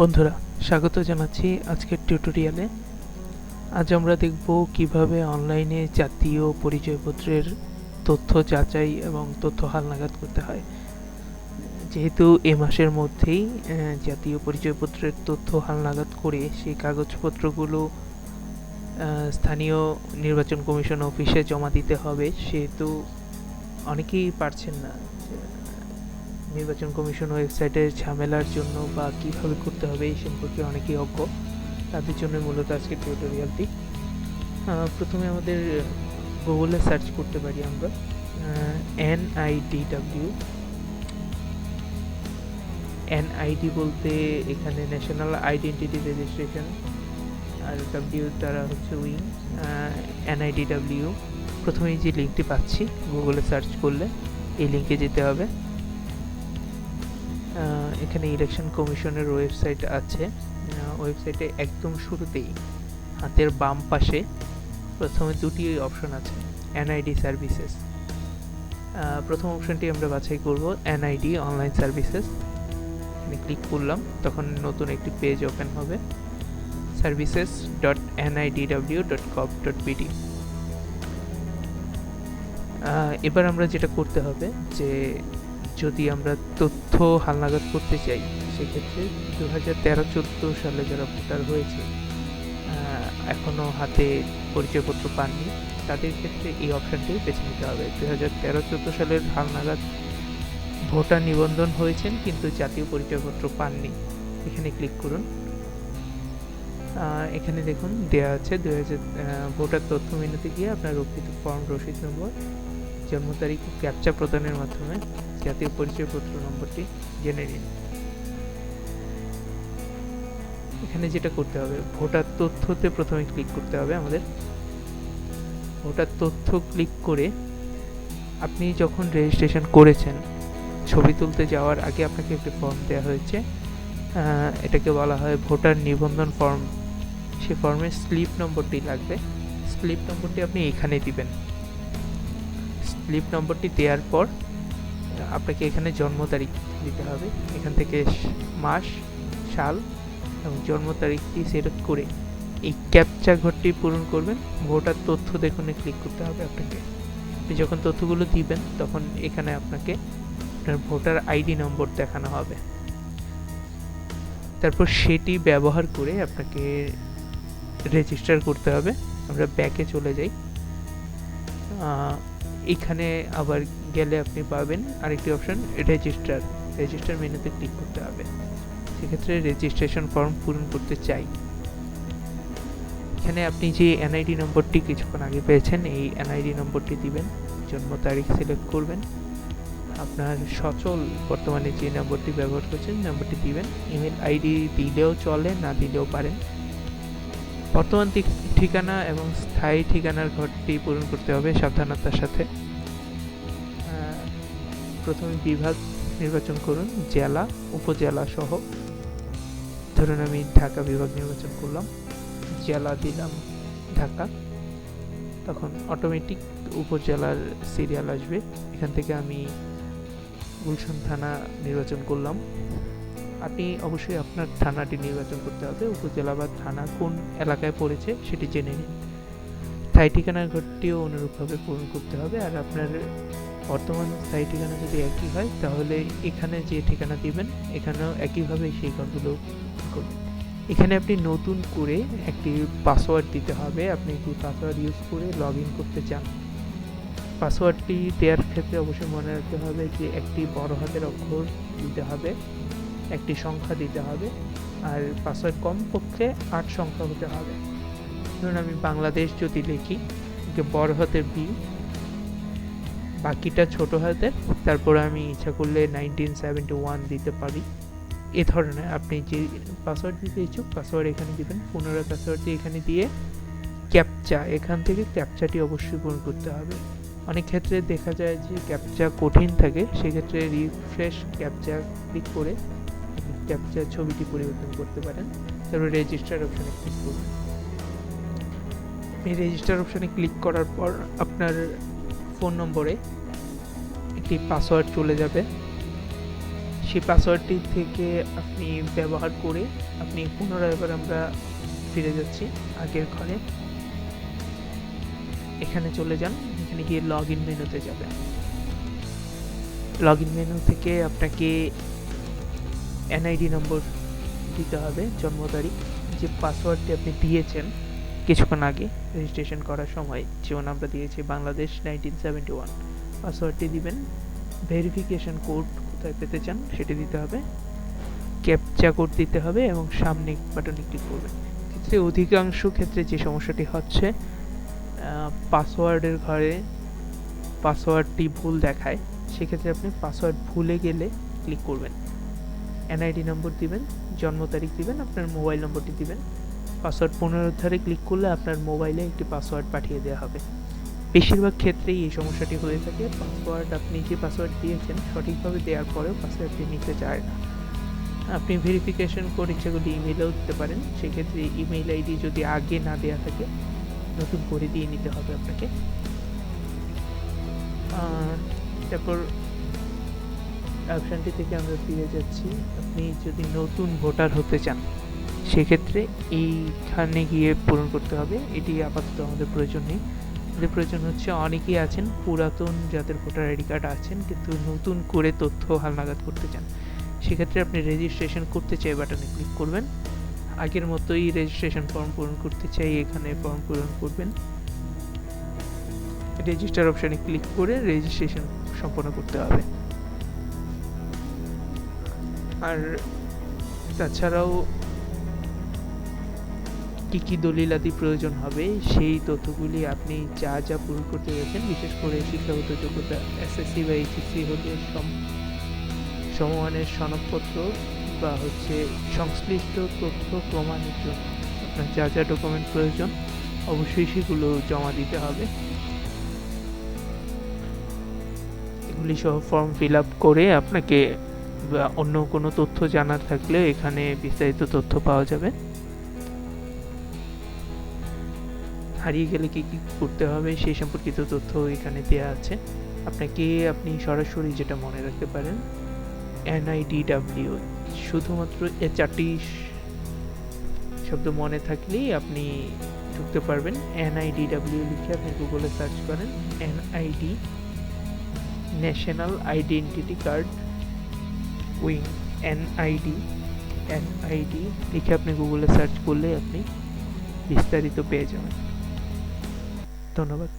বন্ধুরা, স্বাগত জানাচ্ছি আজকের টিউটোরিয়ালে। আজ আমরা দেখব কিভাবে অনলাইনে জাতীয় পরিচয়পত্রের তথ্য যাচাই এবং তথ্য হালনাগাদ করতে হয়। যেহেতু এ মাসের মধ্যেই জাতীয় পরিচয়পত্রের তথ্য হালনাগাদ করে সেই কাগজপত্রগুলো স্থানীয় নির্বাচন কমিশন অফিসে জমা দিতে হবে, সেহেতু অনেকেই পারছেন না। নির্বাচন কমিশন ওয়েবসাইটের ঝামেলার জন্য বা কিভাবে করতে হবে এই সম্পর্কে অনেকেই অজ্ঞ। তাদের জন্য মূলত আজকের টিউটোরিয়ালটি। প্রথমে আমাদের গুগলে সার্চ করতে পারি আমরা NIDW। NID বলতে এখানে ন্যাশনাল আইডেন্টিটি রেজিস্ট্রেশন, আর W দ্বারা হচ্ছে উইং। NIDW প্রথমেই যে লিঙ্কটি পাচ্ছি গুগলে সার্চ করলে এই লিঙ্কে যেতে হবে। এখানে ইলেকশন কমিশনের ওয়েবসাইট আছে। ওয়েবসাইটে একদম শুরুতেই হাতের বাম পাশে প্রথমে দুটি অপশন আছে, NID সার্ভিসেস। প্রথম অপশনটি আমরা বাছাই করব, NID অনলাইন সার্ভিসেস। এখানে ক্লিক করলাম, তখন নতুন একটি পেজ ওপেন হবে, services.nidw.gov.bd। এবার আমরা যেটা করতে হবে যে যদি আমরা তথ্য হালনাগাদ করতে চাই, সেক্ষেত্রে 2013-14 সালে যারা ভোটার হয়েছে, এখনও হাতে পরিচয়পত্র পাননি, তাদের ক্ষেত্রে এই অপশানটি বেছে নিতে হবে। 2013-14 সালের হালনাগাদ ভোটার নিবন্ধন হয়েছেন কিন্তু জাতীয় পরিচয়পত্র পাননি, এখানে ক্লিক করুন। এখানে দেখুন দেওয়া আছে ভোটার তথ্য মেনুতে গিয়ে আপনার রক্ষিত ফর্ম, রসিদ নম্বর, জন্ম তারিখ ও ক্যাপচা প্রদানের মাধ্যমে জাতীয় পরিচয়পত্র নম্বরটি জেনে নিন। এখানে যেটা করতে হবে, ভোটার তথ্যতে প্রথমে ক্লিক করতে হবে আমাদের। ভোটার তথ্য ক্লিক করে আপনি যখন রেজিস্ট্রেশন করেছেন, ছবি তুলতে যাওয়ার আগে আপনাকে একটি ফর্ম দেওয়া হয়েছে, এটাকে বলা হয় ভোটার নিবন্ধন ফর্ম। সেই ফর্মের স্লিপ নম্বরটি লাগবে। স্লিপ নম্বরটি আপনি এখানে দিবেন। স্লিপ নম্বরটি দেওয়ার পর আপনাকে এখানে জন্ম তারিখ দিতে হবে। এখান থেকে মাস, সাল এবং জন্ম তারিখটি সিলেক্ট করে এই ক্যাপচা ঘরটি পূরণ করবেন। ভোটার তথ্য দেখুন ক্লিক করতে হবে আপনাকে। আপনি যখন তথ্যগুলো দিবেন তখন এখানে আপনাকে আপনার ভোটার আইডি নম্বর দেখানো হবে। তারপর সেটি ব্যবহার করে আপনাকে রেজিস্টার করতে হবে। আমরা ব্যাকে চলে যাই। এখানে আবার গেলে আপনি পাবেন আরেকটি অপশন, রেজিস্টার মেনুতে ক্লিক করতে হবে। সেক্ষেত্রে রেজিস্ট্রেশন ফর্ম পূরণ করতে চাই। এখানে আপনি যে NID নম্বরটি কিছুক্ষণ আগে পেয়েছেন, এই NID নম্বরটি দিবেন, জন্ম তারিখ সিলেক্ট করবেন, আপনার সচল বর্তমানে যে নম্বরটি ব্যবহার করছেন নম্বরটি দিবেন। ইমেল আইডি দিলেও চলে, না দিলেও পারেন। বর্তমান ঠিকানা এবং স্থায়ী ঠিকানার ঘরটি পূরণ করতে হবে সাবধানতার সাথে। প্রথমে বিভাগ নির্বাচন করুন, জেলা, উপজেলা সহ। ধরুন আমি ঢাকা বিভাগ নির্বাচন করলাম, জেলা দিলাম ঢাকা, তখন অটোমেটিক উপজেলার সিরিয়াল আসবে। এখান থেকে আমি গুলশান থানা নির্বাচন করলাম। আপনি অবশ্যই আপনার থানাটি নির্বাচন করতে হবে, উপজেলা বা থানা কোন এলাকায় পড়েছে সেটি জেনে নিন। স্থায়ী ঠিকানার ঘরটিও অনুরূপভাবে পূরণ করতে হবে। আর আপনার বর্তমান স্থায়ী ঠিকানা যদি একই হয়, তাহলে এখানে যে ঠিকানা দিবেন এখানেও একইভাবে সেই ঘরগুলো করবেন। এখানে আপনি নতুন করে একটি পাসওয়ার্ড দিতে হবে। আপনি একটি পাসওয়ার্ড ইউজ করে লগ ইন করতে চান। পাসওয়ার্ডটি দেওয়ার ক্ষেত্রে অবশ্যই মনে রাখতে হবে যে একটি বড় হাতের অক্ষর দিতে হবে, একটি সংখ্যা দিতে হবে, আর পাসওয়ার্ড কমপক্ষে 8 সংখ্যা হতে হবে। ধরুন আমি বাংলাদেশ যদি লিখি, বড় হাতের B, বাকিটা ছোট হাতের, তারপর আমি ইচ্ছা করলে 1971 দিতে পারি। এ ধরনের আপনি যে পাসওয়ার্ড দিতে ইচ্ছুক পাসওয়ার্ড এখানে দিবেন। পুনরায় পাসওয়ার্ডটি এখানে দিয়ে ক্যাপচা, এখান থেকে ক্যাপচাটি অবশ্যই পূরণ করতে হবে। অনেক ক্ষেত্রে দেখা যায় যে ক্যাপচা কঠিন থাকে, সেক্ষেত্রে রিফ্রেশ ক্যাপচা ক্লিক করে ক্যাপচার ছবিটি পরিবর্তন করতে পারেন। তারপর রেজিস্টার অপশানে ক্লিক করবেন। এই রেজিস্টার অপশানে ক্লিক করার পর আপনার ফোন নম্বরে একটি পাসওয়ার্ড চলে যাবে। সেই পাসওয়ার্ডটি থেকে আপনি ব্যবহার করে আপনি পুনরায় এবার আমরা ফিরে যাচ্ছি আগের ঘরে। এখানে চলে যান, এখানে গিয়ে লগ ইন মেনুতে যাবেন। লগ ইন মেনু থেকে আপনাকে এনআইডি নম্বর দিতে হবে, জন্ম তারিখ, যে পাসওয়ার্ডটি আপনি দিয়েছেন কিছুক্ষণ আগে রেজিস্ট্রেশন করার সময়, যেমন আমরা দিয়েছি বাংলাদেশ 1971, পাসওয়ার্ডটি দিবেন। ভেরিফিকেশন কোড কোথায় পেতে চান সেটি দিতে হবে, ক্যাপচা কোড দিতে হবে এবং সামনে বাটনে ক্লিক করবেন। ক্ষেত্রে অধিকাংশ ক্ষেত্রে যে সমস্যাটি হচ্ছে, পাসওয়ার্ডের ঘরে পাসওয়ার্ডটি ভুল দেখায়, সেক্ষেত্রে আপনি পাসওয়ার্ড ভুলে গেলে ক্লিক করবেন, এনআইডি নম্বর দিবেন, জন্ম তারিখ দিবেন, আপনার মোবাইল নম্বরটি দিবেন। পাসওয়ার্ড পুনরুদ্ধারে ক্লিক করলে আপনার মোবাইলে একটি পাসওয়ার্ড পাঠিয়ে দেওয়া হবে। বেশিরভাগ ক্ষেত্রেই এই সমস্যাটি হয়ে থাকে, পাসওয়ার্ড আপনি যে পাসওয়ার্ড দিয়েছেন সঠিকভাবে দেওয়ার পরেও পাসওয়ার্ডটি নিতে চায় না। আপনি ভেরিফিকেশন কোড ইচ্ছাগুলি ইমেইলেও দিতে পারেন, সেক্ষেত্রে ইমেইল আইডি যদি আগে না দেওয়া থাকে নতুন করে দিয়ে নিতে হবে আপনাকে। তারপর অপশানটি থেকে আমরা ফিরে যাচ্ছি। আপনি যদি নতুন ভোটার হতে চান সেক্ষেত্রে এইখানে গিয়ে পূরণ করতে হবে, এটি আপাতত আমাদের প্রয়োজন নেই। আমাদের প্রয়োজন হচ্ছে অনেকেই আছেন পুরাতন যাদের ভোটার আইডি কার্ড আছেন কিন্তু নতুন করে তথ্য হালনাগাদ করতে চান, সেক্ষেত্রে আপনি রেজিস্ট্রেশন করতে চাই বাটনে ক্লিক করবেন। আগের মতোই রেজিস্ট্রেশন ফর্ম পূরণ করতে চাই, এখানে ফর্ম পূরণ করবেন, রেজিস্টার অপশানে ক্লিক করে রেজিস্ট্রেশন সম্পন্ন করতে হবে। আর তাছাড়াও কি কি দলিলাতি প্রয়োজন হবে সেই তথ্যগুলি আপনি যা যা পূরণ করতে গেছেন, বিশেষ করে শিক্ষাগত যোগ্যতা এসএসসি বা এইচএসসি হলে সমমানের সনদপত্র বা সংশ্লিষ্ট তথ্য প্রমাণের জন্য আপনার যা যা ডকুমেন্ট প্রয়োজন অবশ্যই সেগুলো জমা দিতে হবে। এগুলি সহ ফর্ম ফিল আপ করে আপনাকে অন্য কোনো তথ্য জানার থাকলে এখানে বিস্তারিত তথ্য পাওয়া যাবে। হারিয়ে গেলে কি কি করতে হবে সেই সম্পর্কিত তথ্য এখানে দেওয়া আছে। আপনি সরাসরি যেটা মনে রাখতে পারেন, NIDW, শুধুমাত্র এই 4টি শব্দ মনে থাকলেই আপনি ঢুকতে পারবেন। NIDW লিখে আপনি গুগলে সার্চ করেন, NID national identity card wing, NID লিখে আপনি গুগলে সার্চ করলে আপনি বিস্তারিত পেয়ে যাবেন। ধন্যবাদ।